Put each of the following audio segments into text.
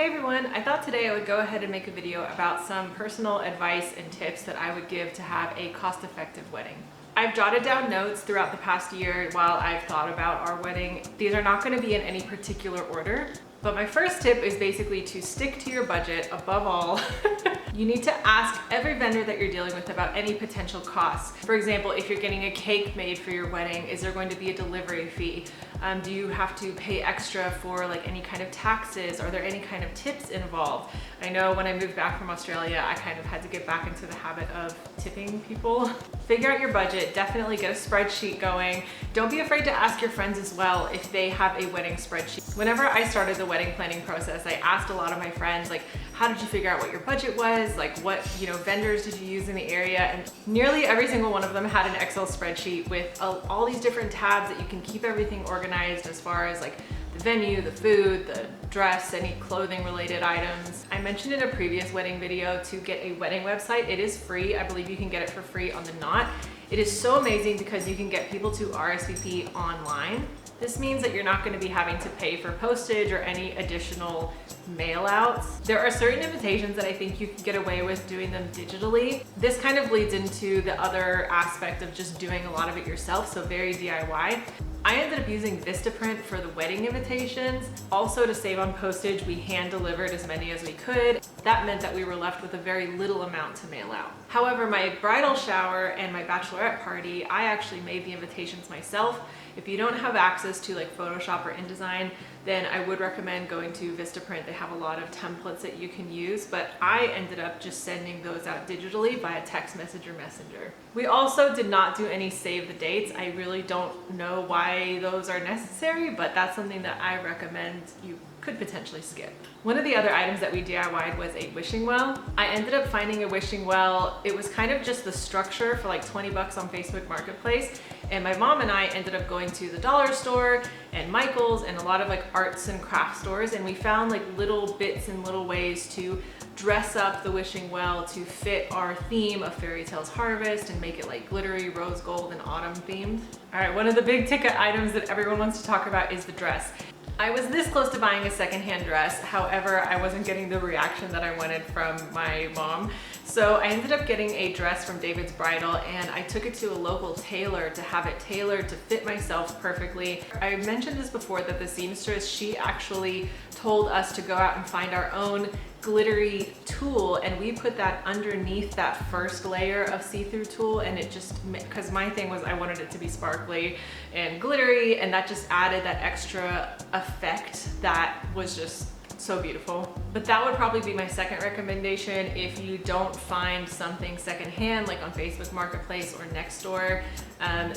Hey everyone, I thought today I would go ahead and make a video about some personal advice and tips that I would give to have a cost-effective wedding. I've jotted down notes throughout the past year while I've thought about our wedding. These are not going to be in any particular order, but my first tip is basically to stick to your budget above all. You need to ask every vendor that you're dealing with about any potential costs. For example, if you're getting a cake made for your wedding, is there going to be a delivery fee? Do you have to pay extra for like any kind of taxes? Are there any kind of tips involved? I know when I moved back from Australia, I kind of had to get back into the habit of tipping people. Figure out your budget, definitely get a spreadsheet going. Don't be afraid to ask your friends as well if they have a wedding spreadsheet. Whenever I started the wedding planning process, I asked a lot of my friends, like, how did you figure out what your budget was? Like what, vendors did you use in the area? And nearly every single one of them had an Excel spreadsheet with all these different tabs that you can keep everything organized as far as like the venue, the food, the dress, any clothing related items. I mentioned in a previous wedding video to get a wedding website. It is free. I believe you can get it for free on the Knot. It is so amazing because you can get people to RSVP online. This means that you're not going to be having to pay for postage or any additional mail outs. There are certain invitations that I think you can get away with doing them digitally. This kind of bleeds into the other aspect of just doing a lot of it yourself, so very DIY. I ended up using Vistaprint for the wedding invitations. Also, to save on postage, we hand delivered as many as we could. That meant that we were left with a very little amount to mail out. However, my bridal shower and my bachelorette party, I actually made the invitations myself. If you don't have access to like Photoshop or InDesign, then I would recommend going to Vistaprint. They have a lot of templates that you can use, but I ended up just sending those out digitally via text message or messenger. We also did not do any save the dates. I really don't know why those are necessary, but that's something that I recommend you could potentially skip. One of the other items that we DIY'd was a wishing well. I ended up finding a wishing well. It was kind of just the structure for like 20 bucks on Facebook Marketplace. And my mom and I ended up going to the dollar store and Michael's and a lot of like arts and craft stores. And we found like little bits and little ways to dress up the wishing well to fit our theme of Fairy Tales Harvest and make it like glittery, rose gold, and autumn themed. All right, one of the big ticket items that everyone wants to talk about is the dress. I was this close to buying a secondhand dress. However, I wasn't getting the reaction that I wanted from my mom. So I ended up getting a dress from David's Bridal and I took it to a local tailor to have it tailored to fit myself perfectly. I mentioned this before that the seamstress, she actually told us to go out and find our own glittery tulle, and we put that underneath that first layer of see-through tulle, and it just, because my thing was I wanted it to be sparkly and glittery, and that just added that extra effect that was just so beautiful. But that would probably be my second recommendation. If you don't find something secondhand like on Facebook Marketplace or Nextdoor,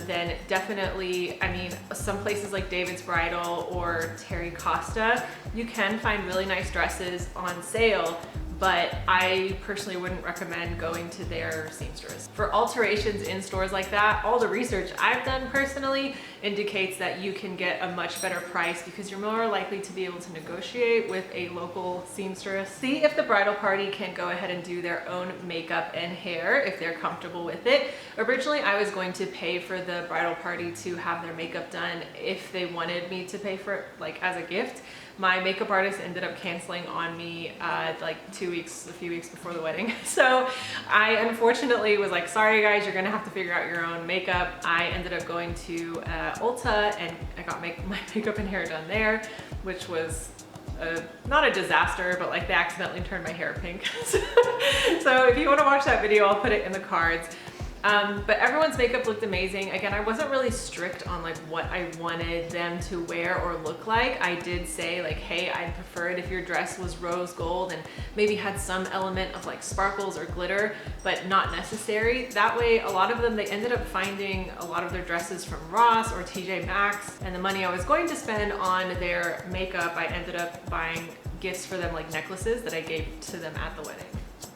then definitely, I mean, some places like David's Bridal or Terry Costa, you can find really nice dresses on sale, but I personally wouldn't recommend going to their seamstress. For alterations in stores like that, all the research I've done personally indicates that you can get a much better price because you're more likely to be able to negotiate with a local seamstress. See if the bridal party can go ahead and do their own makeup and hair if they're comfortable with it. Originally, I was going to pay for the bridal party to have their makeup done if they wanted me to pay for it, like as a gift. My makeup artist ended up canceling on me like a few weeks before the wedding. So I unfortunately was like, sorry guys, you're gonna have to figure out your own makeup. I ended up going to Ulta and I got my makeup and hair done there, which was not a disaster, but like they accidentally turned my hair pink. So if you wanna watch that video, I'll put it in the cards. But everyone's makeup looked amazing. Again, I wasn't really strict on like what I wanted them to wear or look like. I did say like, hey, I'd prefer it if your dress was rose gold and maybe had some element of like sparkles or glitter, but not necessary. That way, a lot of them, they ended up finding a lot of their dresses from Ross or TJ Maxx, and the money I was going to spend on their makeup, I ended up buying gifts for them, like necklaces that I gave to them at the wedding.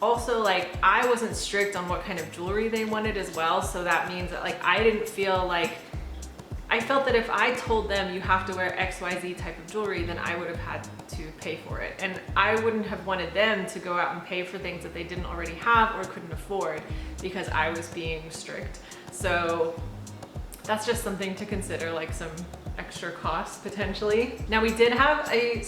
Also, like, I wasn't strict on what kind of jewelry they wanted as well, so that means that like I didn't feel like, I felt that if I told them you have to wear XYZ type of jewelry, then I would have had to pay for it. And I wouldn't have wanted them to go out and pay for things that they didn't already have or couldn't afford because I was being strict. So that's just something to consider, like some extra costs potentially. Now we did have a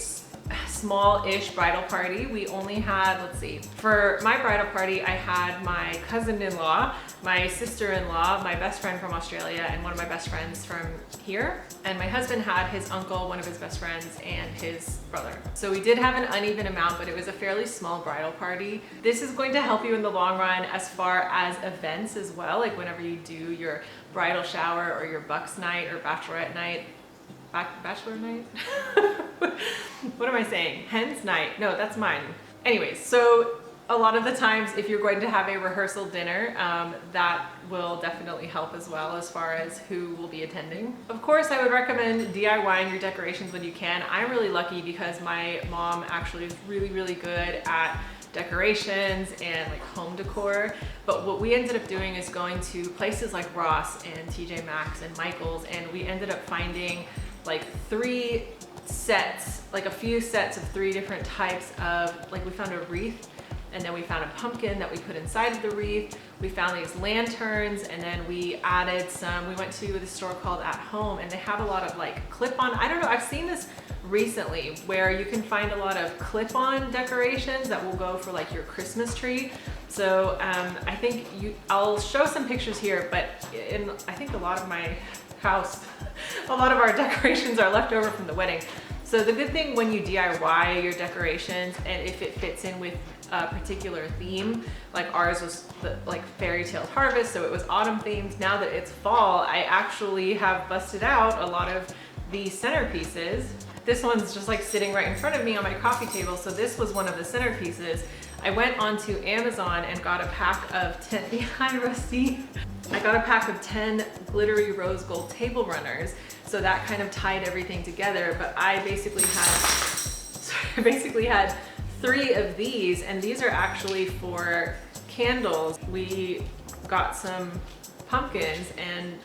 small-ish bridal party. We only had, let's see, for my bridal party, I had my cousin-in-law, my sister-in-law, my best friend from Australia, and one of my best friends from here. And my husband had his uncle, one of his best friends, and his brother. So we did have an uneven amount, but it was a fairly small bridal party. This is going to help you in the long run as far as events as well, like whenever you do your bridal shower or your bucks night or bachelorette night. Bachelor night? What am I saying? Hen's night? No, that's mine. Anyways, so a lot of the times if you're going to have a rehearsal dinner, that will definitely help as well as far as who will be attending. Of course, I would recommend DIYing your decorations when you can. I'm really lucky because my mom actually is really good at decorations and like home decor. But what we ended up doing is going to places like Ross and TJ Maxx and Michael's, and we ended up finding like 3 sets, like a few sets of 3 different types of, like we found a wreath, and then we found a pumpkin that we put inside of the wreath. We found these lanterns, and then we added some, we went to the store called At Home, and they have a lot of like clip-on, I don't know, I've seen this recently where you can find a lot of clip-on decorations that will go for like your Christmas tree. So I think I'll show some pictures here, but I think a lot of my house, a lot of our decorations are left over from the wedding. So the good thing when you DIY your decorations, and if it fits in with a particular theme, like ours was like fairy tale harvest, so it was autumn themed. Now that it's fall, I actually have busted out a lot of the centerpieces. This one's just like sitting right in front of me on my coffee table. So this was one of the centerpieces. I went onto Amazon and got a pack of 10, hi Rusty. I got a pack of 10 glittery rose gold table runners. So that kind of tied everything together. But I basically had 3 of these, and these are actually for candles. We got some pumpkins and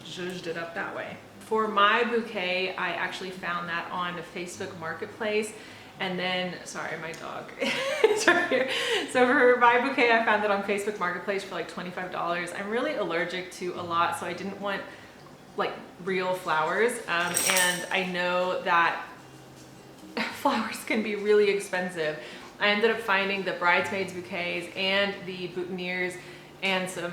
zhuzhed it up that way. For my bouquet, I actually found that on Facebook Marketplace. And then, sorry, my dog is right here. So for my bouquet, I found that on Facebook Marketplace for like $25. I'm really allergic to a lot, so I didn't want like real flowers. And I know that flowers can be really expensive. I ended up finding the bridesmaids bouquets and the boutonnieres and some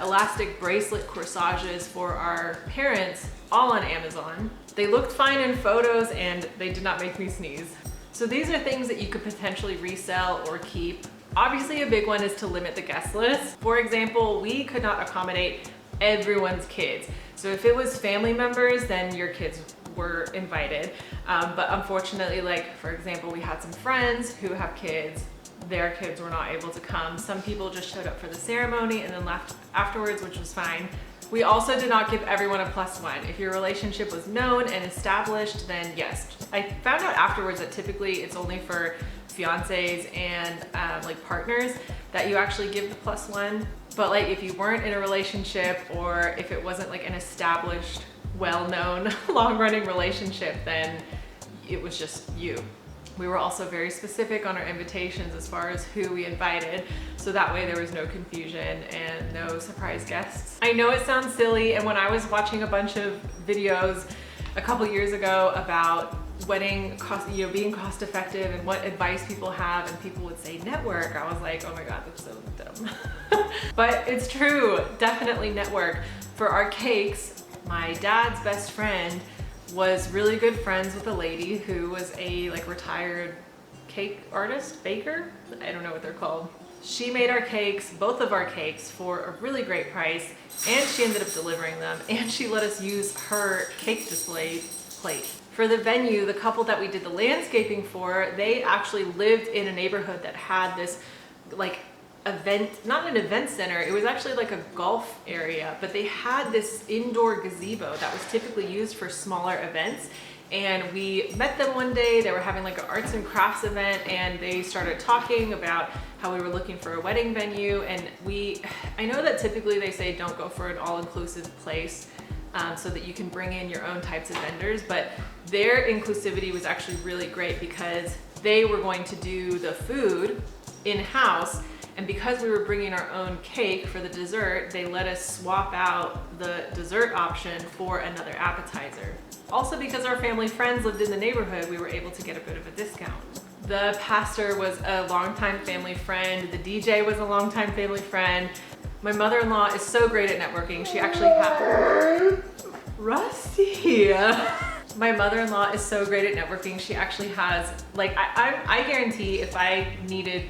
elastic bracelet corsages for our parents, all on Amazon. They looked fine in photos and they did not make me sneeze. So these are things that you could potentially resell or keep. Obviously a big one is to limit the guest list. For example, we could not accommodate everyone's kids. So if it was family members, then your kids were invited. But unfortunately, like for example, we had some friends who have kids, their kids were not able to come. Some people just showed up for the ceremony and then left afterwards, which was fine. We also did not give everyone a +1. If your relationship was known and established, then yes. I found out afterwards that typically it's only for fiancés and like partners that you actually give the +1. But like if you weren't in a relationship, or if it wasn't like an established, well-known, long-running relationship, then it was just you. We were also very specific on our invitations as far as who we invited, so that way there was no confusion and no surprise guests. I know it sounds silly, and when I was watching a bunch of videos a couple years ago about wedding cost, being cost effective and what advice people have, and people would say network, I was like, oh my god, that's so dumb. But it's true, definitely network. For our cakes, my dad's best friend was really good friends with a lady who was a like retired cake artist, baker, I don't know what they're called. She made our cakes, both of our cakes, for a really great price, and she ended up delivering them, and she let us use her cake display plate. For the venue, the couple that we did the landscaping for, they actually lived in a neighborhood that had this like event, not an event center, it was actually like a golf area, but they had this indoor gazebo that was typically used for smaller events. And we met them one day, they were having like an arts and crafts event, and they started talking about how we were looking for a wedding venue. And I know that typically they say don't go for an all-inclusive place, so that you can bring in your own types of vendors, but their inclusivity was actually really great because they were going to do the food in-house. And because we were bringing our own cake for the dessert, they let us swap out the dessert option for another appetizer. Also, because our family friends lived in the neighborhood, we were able to get a bit of a discount. The pastor was a longtime family friend. The DJ was a longtime family friend. My mother-in-law is so great at networking. She actually has... Rusty! My mother-in-law is so great at networking. She actually has, like, I guarantee if I needed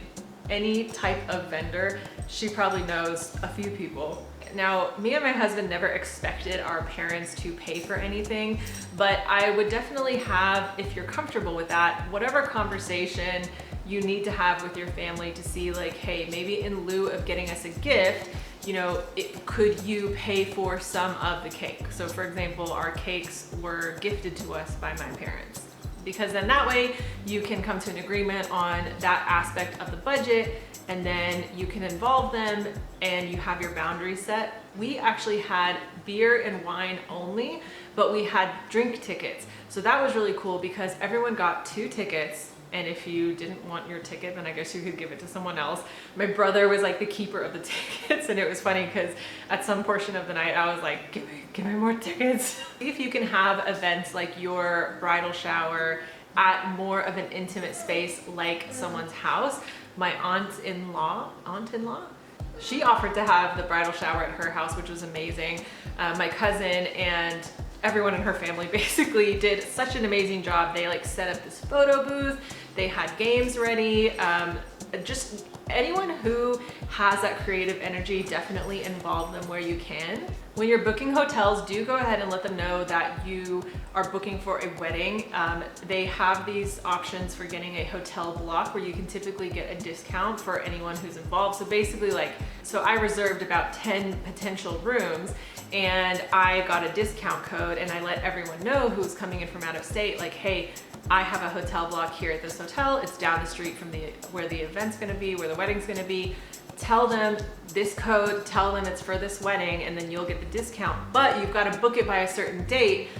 any type of vendor, she probably knows a few people. Now, me and my husband never expected our parents to pay for anything, but I would definitely have, if you're comfortable with that, whatever conversation you need to have with your family to see like, hey, maybe in lieu of getting us a gift, you know, could you pay for some of the cake? So for example, our cakes were gifted to us by my parents, because then that way you can come to an agreement on that aspect of the budget, and then you can involve them and you have your boundaries set. We actually had beer and wine only, but we had drink tickets. So that was really cool because everyone got 2 tickets. And if you didn't want your ticket, then I guess you could give it to someone else. My brother was like the keeper of the tickets, and it was funny because at some portion of the night I was like, give me more tickets. If you can have events like your bridal shower at more of an intimate space like someone's house. My aunt-in-law, she offered to have the bridal shower at her house, which was amazing. My cousin and everyone in her family basically did such an amazing job. They like set up this photo booth, they had games ready. Just anyone who has that creative energy, definitely involve them where you can. When you're booking hotels, do go ahead and let them know that you are booking for a wedding. They have these options for getting a hotel block where you can typically get a discount for anyone who's involved. So basically so I reserved about 10 potential rooms and I got a discount code, and I let everyone know who's coming in from out of state, like, hey, I have a hotel block here at this hotel. It's down the street from where the event's gonna be, where the wedding's gonna be. Tell them this code, tell them it's for this wedding, and then you'll get the discount. But you've got to book it by a certain date,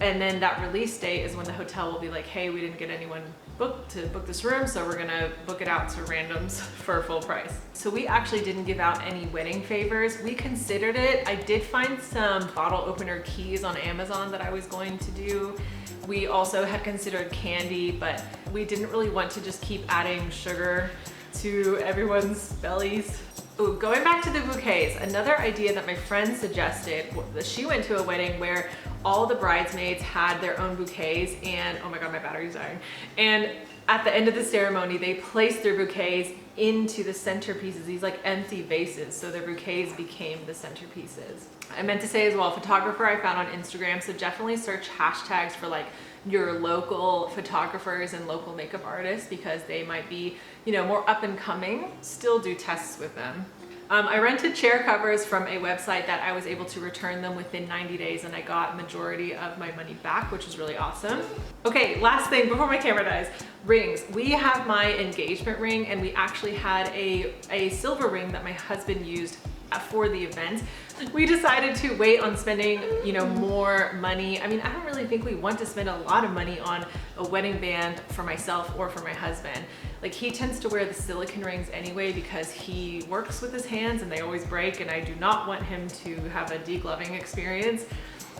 and then that release date is when the hotel will be like, hey, we didn't get anyone booked to book this room, so we're gonna book it out to randoms for full price. So we actually didn't give out any wedding favors. We considered it. I did find some bottle opener keys on Amazon that I was going to do. We also had considered candy, but we didn't really want to just keep adding sugar to everyone's bellies. Ooh, going back to the bouquets, another idea that my friend suggested, she went to a wedding where all the bridesmaids had their own bouquets, and oh my God, my battery's dying. And at the end of the ceremony, they placed their bouquets into the centerpieces, these like empty vases, so their bouquets became the centerpieces. I meant to say as well, photographer I found on Instagram, so definitely search hashtags for like your local photographers and local makeup artists, because they might be, you know, more up and coming. Still do tests with them. I rented chair covers from a website that I was able to return them within 90 days, and I got majority of my money back, which is really awesome. Okay, last thing before my camera dies, rings. We have my engagement ring, and we actually had a silver ring that my husband used for the event. We decided to wait on spending, you know, more money. I mean, I don't really think we want to spend a lot of money on a wedding band for myself or for my husband. Like, he tends to wear the silicone rings anyway because he works with his hands and they always break, and I do not want him to have a degloving experience.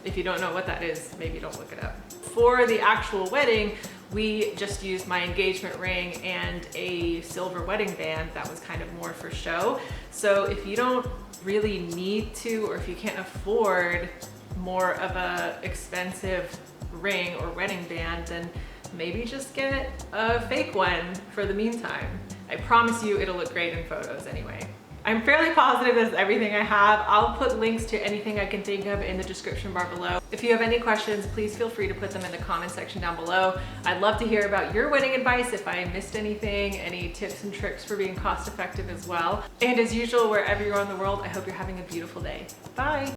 If you don't know what that is, maybe don't look it up. For the actual wedding, we just used my engagement ring and a silver wedding band that was kind of more for show. So if you don't really need to, or if you can't afford more of a expensive ring or wedding band, then maybe just get a fake one for the meantime. I promise you it'll look great in photos anyway. I'm fairly positive this is everything I have. I'll put links to anything I can think of in the description bar below. If you have any questions, please feel free to put them in the comment section down below. I'd love to hear about your wedding advice, if I missed anything, any tips and tricks for being cost effective as well. And as usual, wherever you are in the world, I hope you're having a beautiful day. Bye.